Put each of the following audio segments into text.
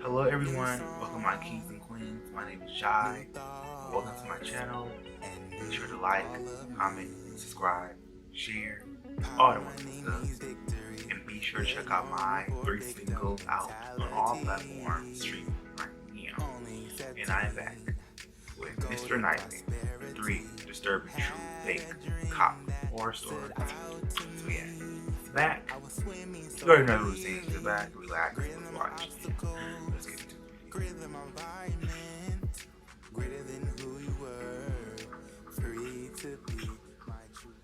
Hello everyone, welcome my kings and queens. My name is Jai. Welcome to my channel. Be sure to like, comment, subscribe, share, all that wonderful stuff. And be sure to check out my 3 singles out on all platforms streaming right now. And I am back with Mr. Nightmare, 3 disturbing true fake cop horror stories. So yeah, back. You already know the routine. Sit back, relax, and watch. Let's get into it.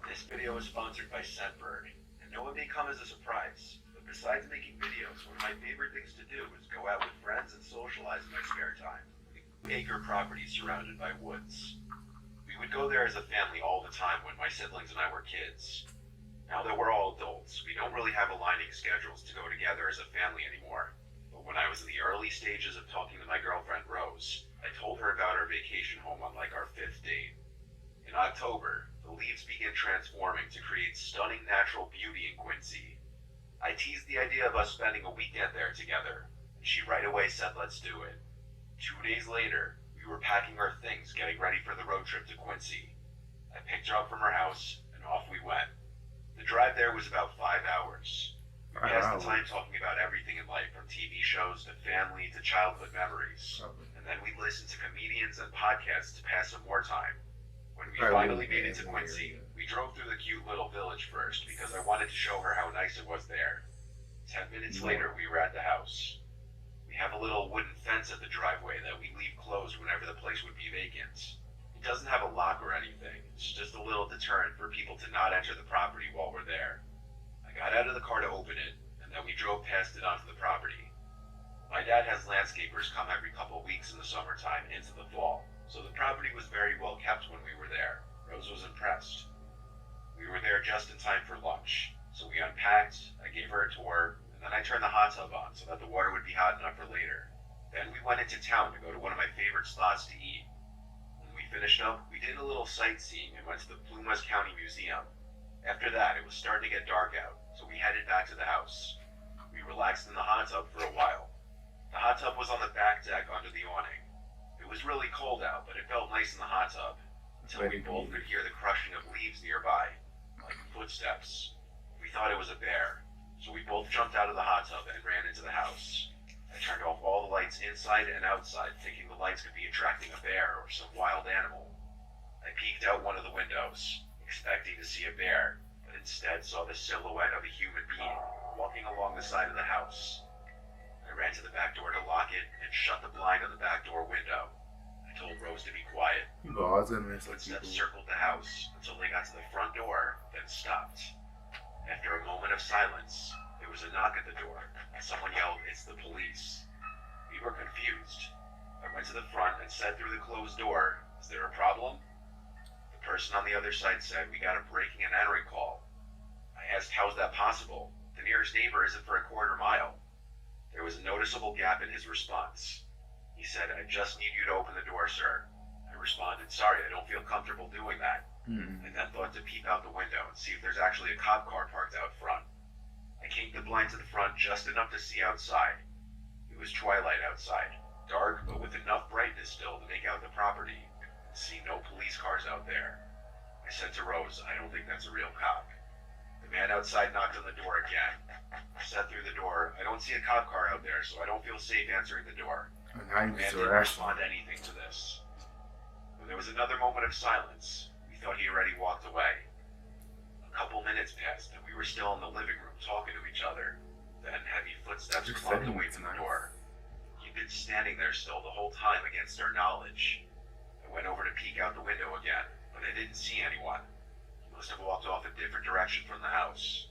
This video is sponsored by Scentbird, and no it may come as a surprise, but besides making videos, one of my favorite things to do is go out with friends and socialize in my spare time. Acre property surrounded by woods. We would go there as a family all the time when my siblings and I were kids. Now that we're all adults, we don't really have aligning schedules to go together as a family anymore. But when I was in the early stages of talking to my girlfriend Rose, I told her about our vacation home on like our 5th date. In October, the leaves begin transforming to create stunning natural beauty in Quincy. I teased the idea of us spending a weekend there together, and she right away said let's do it. 2 days later, we were packing our things, getting ready for the road trip to Quincy. I picked her up from her house, and off we went. The drive there was about 5 hours. We passed the time talking about everything in life, from TV shows to family to childhood memories. And then we listened to comedians and podcasts to pass some more time. When we finally made it to Quincy, we drove through the cute little village first because I wanted to show her how nice it was there. 10 minutes later, we were at the house. We have a little wooden fence at the driveway that we leave closed whenever the place would be vacant. It doesn't have a lock or anything. It's just a little deterrent for people to not enter the property while we're there. I got out of the car to open it, and then we drove past it onto the property. My dad has landscapers come every couple weeks in the summertime into the fall, so the property was very well kept when we were there. Rose was impressed. We were there just in time for lunch, so we unpacked, I gave her a tour, and then I turned the hot tub on so that the water would be hot enough for later. Then we went into town to go to one of my favorite spots to eat. When we finished up, we did a little sightseeing and went to the Plumas County Museum. After that, it was starting to get dark out, so we headed back to the house. We relaxed in the hot tub for a while. The hot tub was on the back deck under the awning. It was really cold out, but it felt nice in the hot tub, until we both could hear the crushing of leaves nearby, like footsteps. We thought it was a bear, so we both jumped out of the hot tub and ran into the house. I turned off all the lights inside and outside, thinking the lights could be attracting a bear or some wild animal. I peeked out one of the windows, expecting to see a bear, but instead saw the silhouette of a human being walking along the side of the house. I ran to the back door to lock it and shut the blind on the back door window. I told Rose to be quiet. Footsteps circled the house until they got to the front door, then stopped. After a moment of silence, there was a knock at the door, and someone yelled, "It's the police." We were confused. I went to the front and said through the closed door, "Is there a problem?" The person on the other side said, "We got a breaking and entering call." I asked, "How's that possible? The nearest neighbor isn't for a quarter mile." There was a noticeable gap in his response. He said, "I just need you to open the door, sir." I responded, "Sorry, I don't feel comfortable doing that." I then thought to peep out the window and see if there's actually a cop car parked out front. I kinked the blind to the front just enough to see outside. It was twilight outside, dark but with enough brightness still to make out the property and see no police cars out there. I said to Rose, "I don't think that's a real cop." The man outside knocked on the door again. I said through the door, "I don't see a cop car out there, so I don't feel safe answering the door." The man didn't respond to anything to this. When there was another moment of silence, we thought he already walked away. A couple minutes passed, and we were still in the living room talking to each other. Then heavy footsteps clogged the way to the door. He'd been standing there still the whole time against our knowledge. I went over to peek out the window again, but I didn't see anyone. He must have walked off a different direction from the house.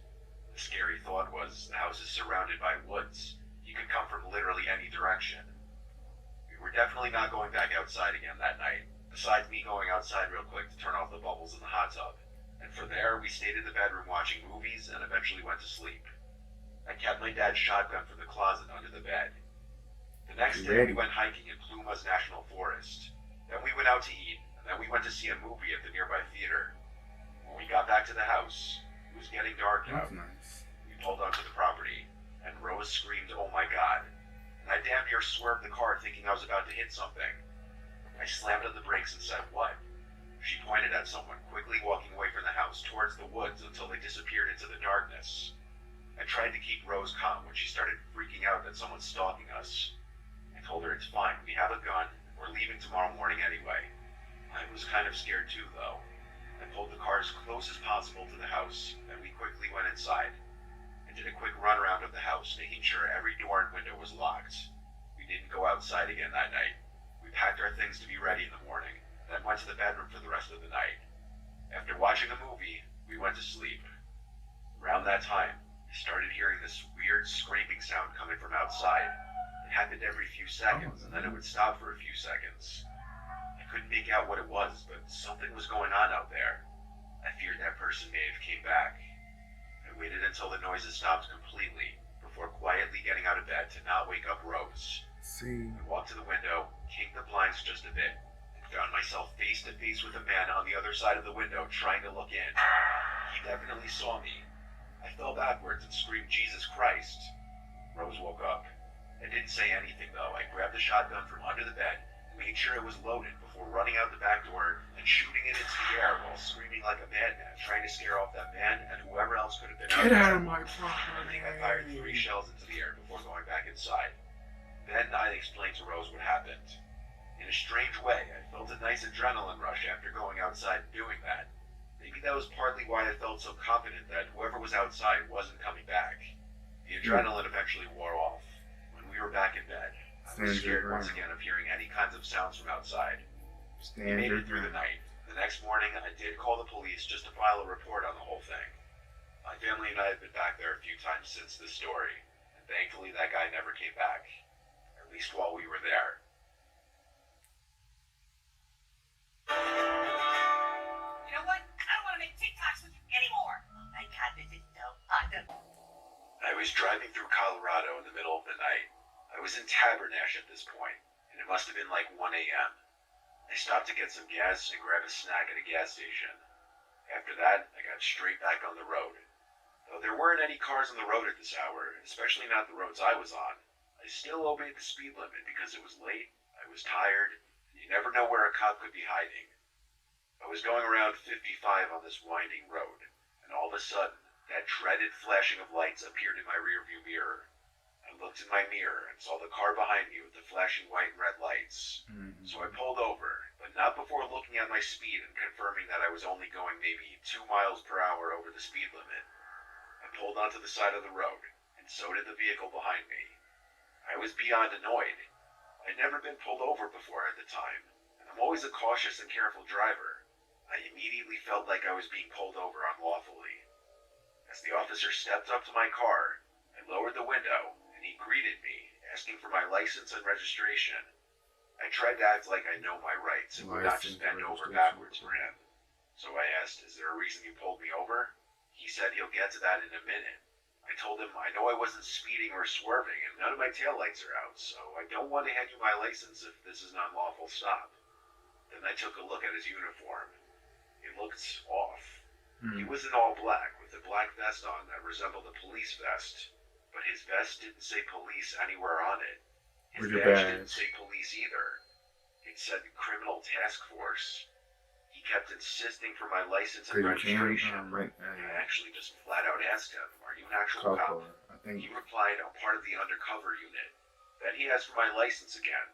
The scary thought was, the house is surrounded by woods. He could come from literally any direction. We were definitely not going back outside again that night, besides me going outside real quick to turn off the bubbles in the hot tub. And from there, we stayed in the bedroom watching movies and eventually went to sleep. I kept my dad's shotgun from the closet under the bed. The next day, we went hiking in Plumas National Forest. Then we went out to eat, and then we went to see a movie at the nearby theater. When we got back to the house, it was getting dark out. We pulled onto the property, and Rose screamed, "Oh my God," and I damn near or swerved the car thinking I was about to hit something. I slammed on the brakes and said, "What?" She pointed at someone quickly walking away from the house towards the woods until they disappeared into the darkness. I tried to keep Rose calm when she started freaking out that someone's stalking us. I told her it's fine, we have a gun, and we're leaving tomorrow morning anyway. I was kind of scared too, though. I pulled the car as close as possible to the house, and we quickly went inside. I did a quick run around of the house, making sure every door and window was locked. We didn't go outside again that night. We packed our things to be ready in the morning, then went to the bedroom for the rest of the night. After watching a movie, we went to sleep. Around that time, I started hearing this weird scraping sound coming from outside. It happened every few seconds, and then it would stop for a few seconds. I couldn't make out what it was, but something was going on out there. I feared that person may have came back. I waited until the noises stopped completely before quietly getting out of bed to not wake up Rose. I walked to the window, kicked the blinds just a bit, and found myself face to face with a man on the other side of the window trying to look in. He definitely saw me. I fell backwards and screamed, "Jesus Christ!" Rose woke up. I didn't say anything though. I grabbed the shotgun from under the bed and made sure it was loaded before running out the back door and shooting it into the air while screaming like a madman, trying to scare off that man and whoever else could have been out there. Get out of my property. I think I fired 3 shells into the air before going back inside. Then I explained to Rose what happened. In a strange way, I felt a nice adrenaline rush after going outside and doing that. Maybe that was partly why I felt so confident that whoever was outside wasn't coming back. The adrenaline eventually wore off. When we were back in bed, I was scared once again of hearing any kinds of sounds from outside. We made it through the night. The next morning, I did call the police just to file a report on the whole thing. My family and I have been back there a few times since this story, and thankfully that guy never came back. At least while we were there. You know what? I don't want to make TikToks with you anymore. My God, this is so awesome. I was driving through Colorado in the middle of the night. I was in Tabernash at this point, and it must have been like 1 a.m. I stopped to get some gas and grab a snack at a gas station. After that, I got straight back on the road. Though there weren't any cars on the road at this hour, especially not the roads I was on, I still obeyed the speed limit because it was late, I was tired, and you never know where a cop could be hiding. I was going around 55 on this winding road, and all of a sudden, that dreaded flashing of lights appeared in my rearview mirror. I looked in my mirror and saw the car behind me with the flashing white and red lights. So I pulled over, but not before looking at my speed and confirming that I was only going maybe 2 miles per hour over the speed limit. I pulled onto the side of the road, and so did the vehicle behind me. I was beyond annoyed. I'd never been pulled over before at the time, and I'm always a cautious and careful driver. I immediately felt like I was being pulled over unlawfully. As the officer stepped up to my car, I lowered the window, and he greeted me, asking for my license and registration. I tried to act like I know my rights and would not just bend over backwards for him. So I asked, "Is there a reason you pulled me over?" He said he'll get to that in a minute. I told him I know I wasn't speeding or swerving, and none of my taillights are out, so I don't want to hand you my license if this is an unlawful stop. Then I took a look at his uniform. It looked off. He was in all black, with a black vest on that resembled a police vest, but his vest didn't say police anywhere on it. His badge didn't say police either. It said Criminal Task Force. He kept insisting for my license and registration. I actually just flat out asked him, "Are you an actual cop?" He replied, "I'm part of the undercover unit." Then he asked for my license again.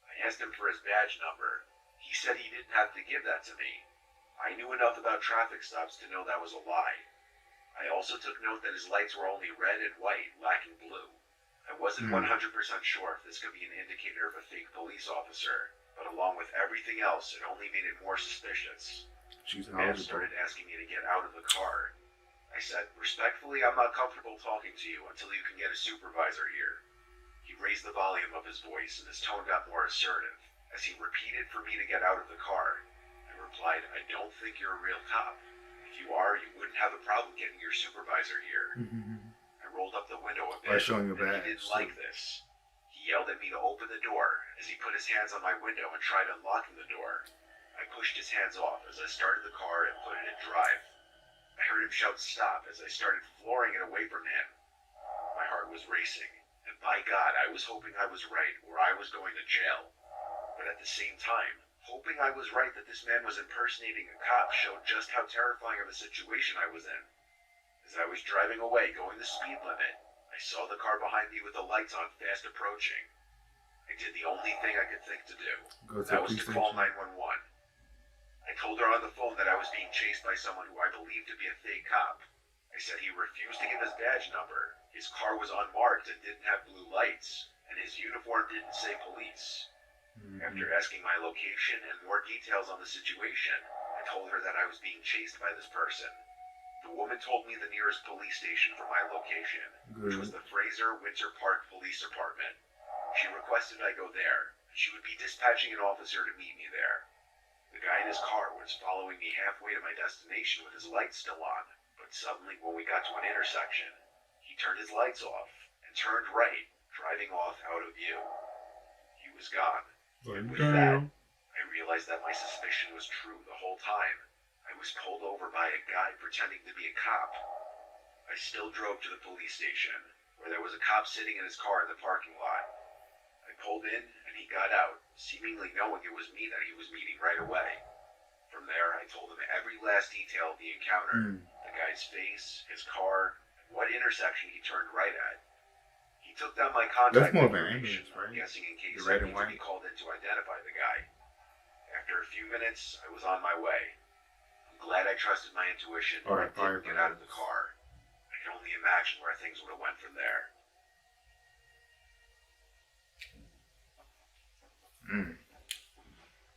I asked him for his badge number. He said he didn't have to give that to me. I knew enough about traffic stops to know that was a lie. I also took note that his lights were only red and white, lacking blue. I wasn't 100% sure if this could be an indicator of a fake police officer, but along with everything else, it only made it more suspicious. The man started asking me to get out of the car. I said, "Respectfully, I'm not comfortable talking to you until you can get a supervisor here." He raised the volume of his voice and his tone got more assertive. As he repeated for me to get out of the car, I replied, "I don't think you're a real cop. If you are, you wouldn't have a problem getting your supervisor here." I rolled up the window a bit, and he didn't like this. He yelled at me to open the door as he put his hands on my window and tried unlocking the door. I pushed his hands off as I started the car and put it in drive. I heard him shout stop as I started flooring it away from him. My heart was racing. And by God, I was hoping I was right or I was going to jail. But at the same time, hoping I was right that this man was impersonating a cop showed just how terrifying of a situation I was in. As I was driving away, going the speed limit, I saw the car behind me with the lights on fast approaching. I did the only thing I could think to do. That was to call 911. I told her on the phone that I was being chased by someone who I believed to be a fake cop. I said he refused to give his badge number, his car was unmarked and didn't have blue lights, and his uniform didn't say police. After asking my location and more details on the situation, I told her that I was being chased by this person. The woman told me the nearest police station for my location, which was the Fraser Winter Park Police Department. She requested I go there, and she would be dispatching an officer to meet me there. The guy in his car was following me halfway to my destination with his lights still on, but suddenly when we got to an intersection, he turned his lights off and turned right, driving off out of view. He was gone. And with that, I realized that my suspicion was true the whole time. I was pulled over by a guy pretending to be a cop. I still drove to the police station, where there was a cop sitting in his car in the parking lot. I pulled in, and he got out, seemingly knowing it was me that he was meeting right away. From there, I told him every last detail of the encounter, the guy's face, his car, and what intersection he turned right at. He took down my contact information, right? Guessing in case I needed to be called in to identify the guy. After a few minutes, I was on my way. I'm glad I trusted my intuition and I didn't get out of the car. I can only imagine where things would have went from there.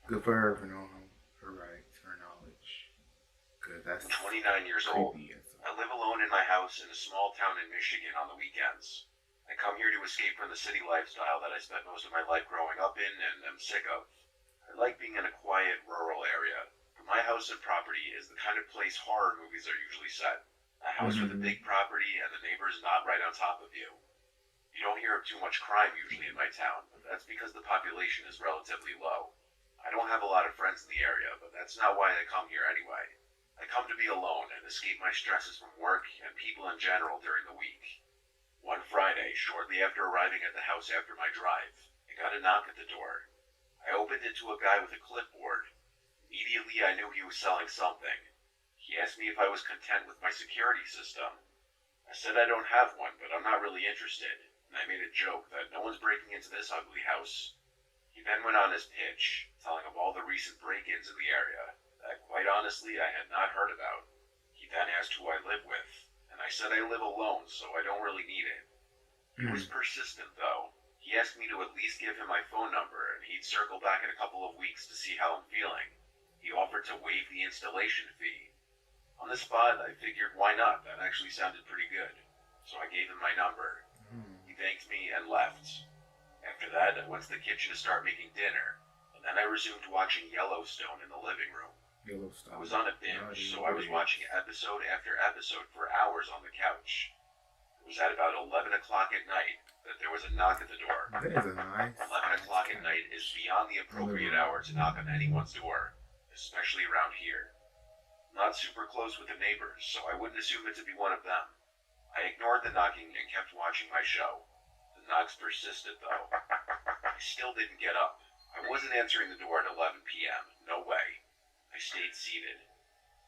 Good for her for knowing her rights, her knowledge. Good, that's 29 years old. I live alone in my house in a small town in Michigan on the weekends. I come here to escape from the city lifestyle that I spent most of my life growing up in and am sick of. I like being in a quiet, rural area. But my house and property is the kind of place horror movies are usually set. A house with a big property and the neighbors not right on top of you. You don't hear of too much crime usually in my town, but that's because the population is relatively low. I don't have a lot of friends in the area, but that's not why I come here anyway. I come to be alone and escape my stresses from work and people in general during the week. One Friday, shortly after arriving at the house after my drive, I got a knock at the door. I opened it to a guy with a clipboard. Immediately I knew he was selling something. He asked me if I was content with my security system. I said I don't have one, but I'm not really interested, and I made a joke that no one's breaking into this ugly house. He then went on his pitch, telling of all the recent break-ins in the area that, quite honestly, I had not heard about. He then asked who I live with, and I said I live alone, so I don't really need it. He was persistent, though. He asked me to at least give him my phone number, and he'd circle back in a couple of weeks to see how I'm feeling. He offered to waive the installation fee. On the spot, I figured why not? That actually sounded pretty good. So I gave him my number. He thanked me and left. After that, I went to the kitchen to start making dinner, and then I resumed watching Yellowstone in the living room. I was on a binge, so I was watching episode after episode for hours on the couch. It was at about 11 o'clock at night that there was a knock at the door. That is a nice 11 o'clock at night is beyond the appropriate hour to knock on anyone's door, especially around here. I'm not super close with the neighbors, so I wouldn't assume it to be one of them. I ignored the knocking and kept watching my show. The knocks persisted, though. I still didn't get up. I wasn't answering the door at 11 p.m. No way. I stayed seated.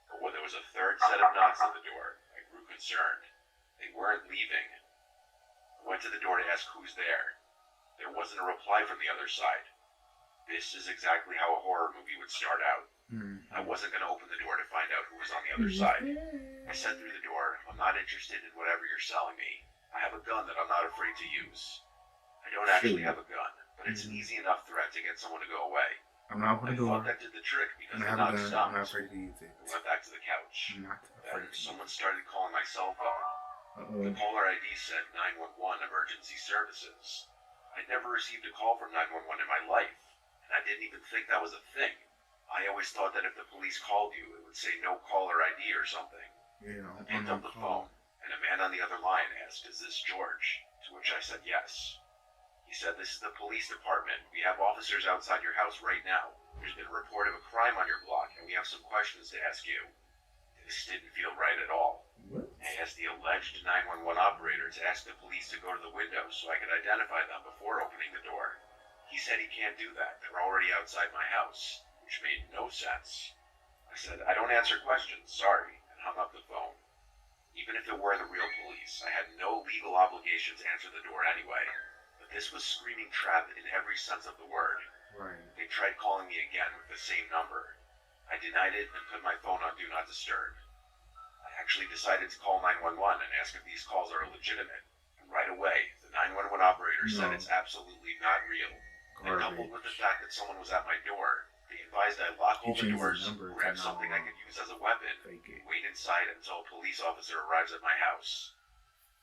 But when there was a third set of knocks at the door, I grew concerned. They weren't leaving. I went to the door to ask who's there. There wasn't a reply from the other side. This is exactly how a horror movie would start out. I wasn't going to open the door to find out who was on the other side. I said through the door, I'm not interested in whatever you're selling me. I have a gun that I'm not afraid to use. I don't actually have a gun, but it's an easy enough threat to get someone to go away. I'm not opening the door. I thought that did the trick because the I knock stopped. I'm not afraid to use it. I went back to the couch. I'm not afraid to Someone started calling my cell phone. The caller ID said 911 Emergency Services. I'd never received a call from 911 in my life, and I didn't even think that was a thing. I always thought that if the police called you, it would say no caller ID or something. I picked up the phone, and a man on the other line asked, "Is this George?" To which I said yes. He said, "This is the police department. We have officers outside your house right now. There's been a report of a crime on your block, and we have some questions to ask you." This didn't feel right at all. I asked the alleged 911 operator to ask the police to go to the window so I could identify them before opening the door. He said he can't do that. They're already outside my house, which made no sense. I said, I don't answer questions, sorry, and hung up the phone. Even if it were the real police, I had no legal obligation to answer the door anyway. But this was screaming trap in every sense of the word. Right. They tried calling me again with the same number. I denied it and put my phone on Do Not Disturb. I actually decided to call 911 and ask if these calls are legitimate. And right away, the 911 operator said it's absolutely not real. And coupled with the fact that someone was at my door, they advised I lock all the doors, grab something I could use as a weapon, wait inside until a police officer arrives at my house.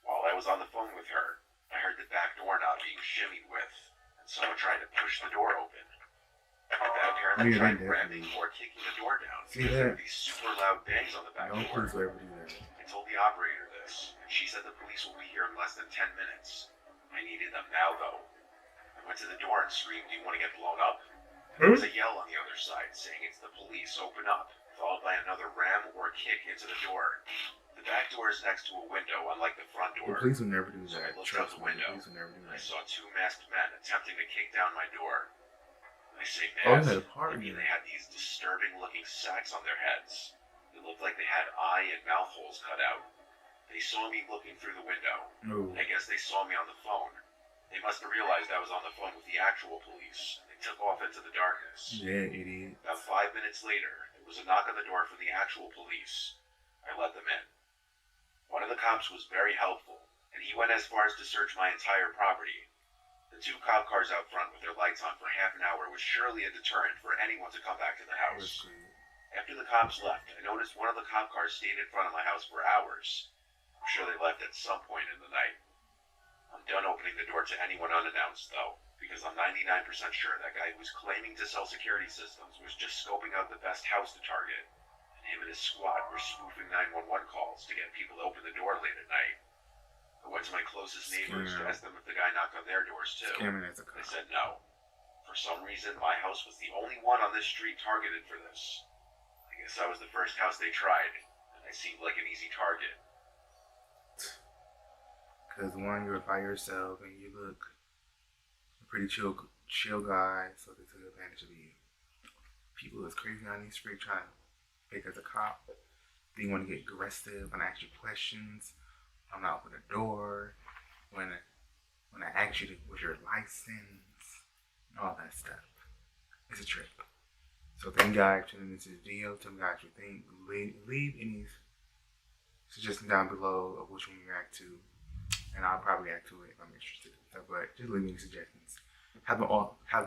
While I was on the phone with her, I heard the back doorknob being shimmied with, and someone tried to push the door open. And then apparently tried grabbing or kicking the door down because there were these super loud bangs on the back door. I told the operator this, and she said the police will be here in less than 10 minutes. I needed them now, though. I went to the door and screamed, "Do you want to get blown up?" There was a yell on the other side saying it's the police, open up, followed by another ram or kick into the door. The back door is next to a window, unlike the front door. The police will never do that. So I looked out the window. I saw two masked men attempting to kick down my door. When I say masked, I mean they had these disturbing-looking sacks on their heads. It looked like they had eye and mouth holes cut out. They saw me looking through the window. I guess they saw me on the phone. They must have realized I was on the phone with the actual police. They took off into the darkness. Yeah, idiot. About 5 minutes later, there was a knock on the door from the actual police. I let them in. One of the cops was very helpful, and he went as far as to search my entire property. The two cop cars out front with their lights on for half an hour was surely a deterrent for anyone to come back to the house. After the cops left, I noticed one of the cop cars stayed in front of my house for hours. I'm sure they left at some point in the night. I'm done opening the door to anyone unannounced, though, because I'm 99% sure that guy who was claiming to sell security systems was just scoping out the best house to target. And him and his squad were spoofing 911 calls to get people to open the door late at night. I went to my closest neighbors to ask them if the guy knocked on their doors too. They said no. For some reason, my house was the only one on this street targeted for this. I guess I was the first house they tried, and I seemed like an easy target. Because one, you're by yourself and you look a pretty chill guy, so they took advantage of you. People that's crazy on these streets trying to fake as a cop. They want to get aggressive and ask you questions. I'm not open the door. When I ask you what's your license and all that stuff. It's a trip. So thank God for tuning into this video. Tell me guys what you think. Leave any suggestions down below of which one you react to. And I'll probably react to it if I'm interested. But just leave me suggestions. Have the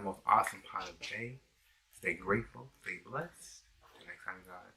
most awesome positive day. Stay grateful. Stay blessed. Until next time, God.